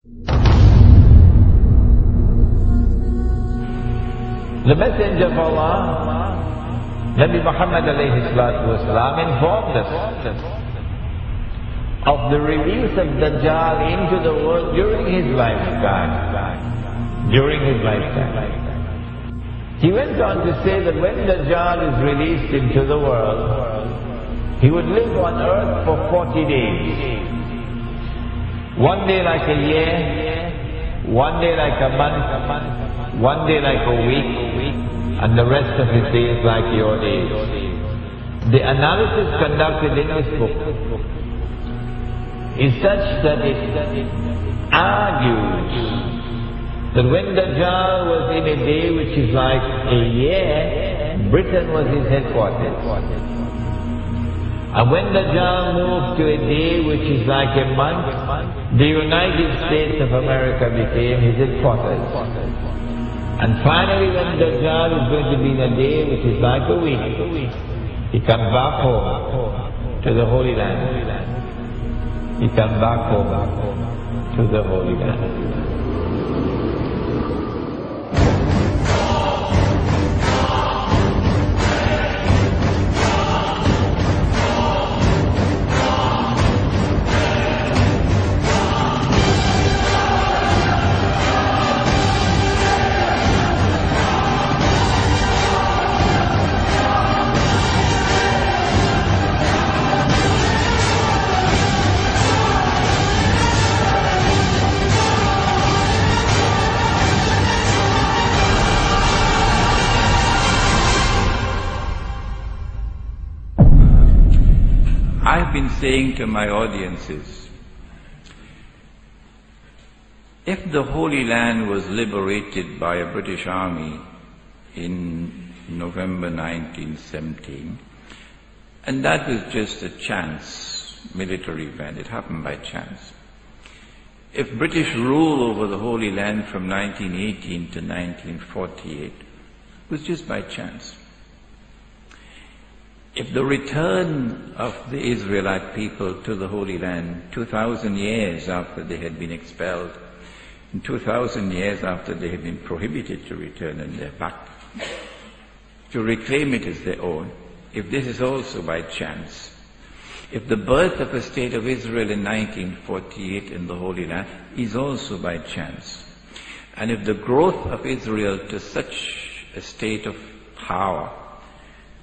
The Messenger of Allah, Nabi Muhammad alayhi salatu wasalam, informed us of the release of Dajjal into the world during his lifetime. He went on to say that when Dajjal is released into the world, he would live on earth for 40 days. One day like a year, one day like a month, one day like a week, and the rest of his days like your days. The analysis conducted in this book is such that it argues that when Dajjal was in a day which is like a year, Britain was his headquarters. And when Dajjal moved to a day which is like a month, the United States of America became his headquarters. And finally, when Dajjal is going to be in a day which is like a week, he comes back home to the Holy Land. He comes back home to the Holy Land. I've been saying to my audiences, if the Holy Land was liberated by a British army in November 1917, and that was just a chance military event, it happened by chance. If British rule over the Holy Land from 1918 to 1948 was just by chance. If the return of the Israelite people to the Holy Land 2,000 years after they had been expelled, and 2,000 years after they had been prohibited to return and they're back, to reclaim it as their own, if this is also by chance, if the birth of a state of Israel in 1948 in the Holy Land is also by chance, and if the growth of Israel to such a state of power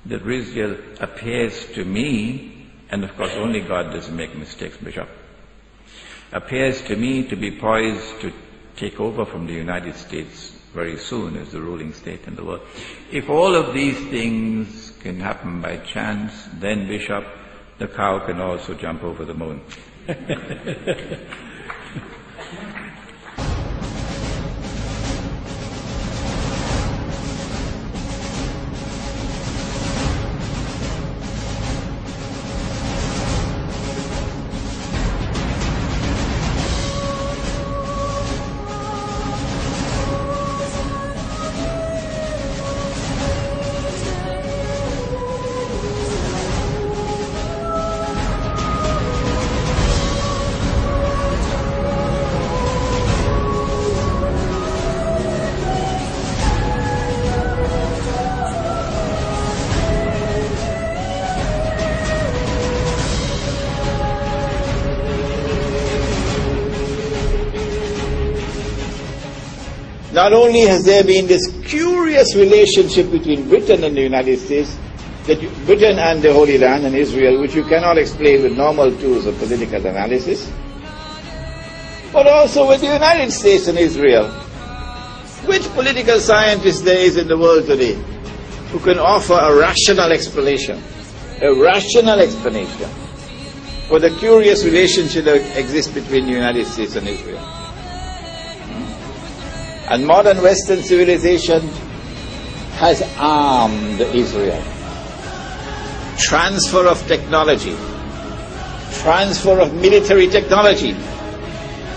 that Israel appears to me, and of course only God doesn't make mistakes, Bishop, appears to me to be poised to take over from the United States very soon as the ruling state in the world. If all of these things can happen by chance, then Bishop, the cow can also jump over the moon. Not only has there been this curious relationship between Britain and the United States, Britain and the Holy Land and Israel, which you cannot explain with normal tools of political analysis, but also with the United States and Israel. Which political scientist there is in the world today who can offer a rational explanation for the curious relationship that exists between the United States and Israel? And modern Western civilization has armed Israel. Transfer of technology, transfer of military technology,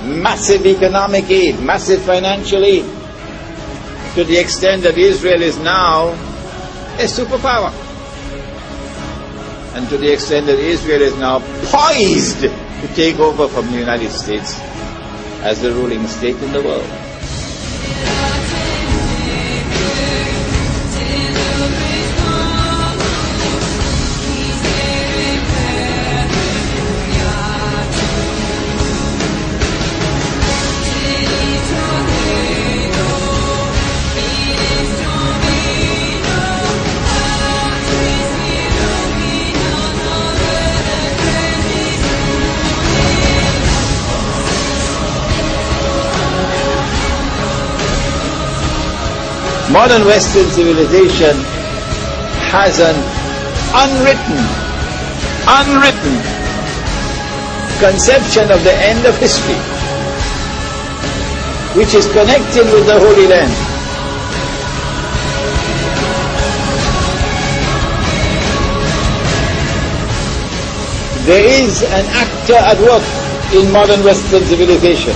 massive economic aid, massive financial aid, to the extent that Israel is now a superpower. And to the extent that Israel is now poised to take over from the United States as the ruling state in the world. Modern Western civilization has an unwritten conception of the end of history, which is connected with the Holy Land. There is an actor at work in modern Western civilization,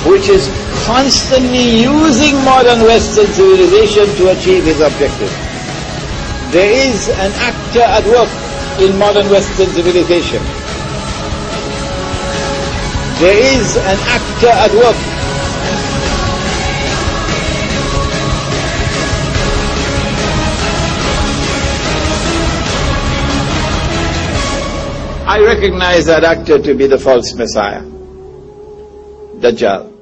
which is constantly using modern Western civilization to achieve his objective. There is an actor at work in modern Western civilization. There is an actor at work. I recognize that actor to be the false Messiah, Dajjal.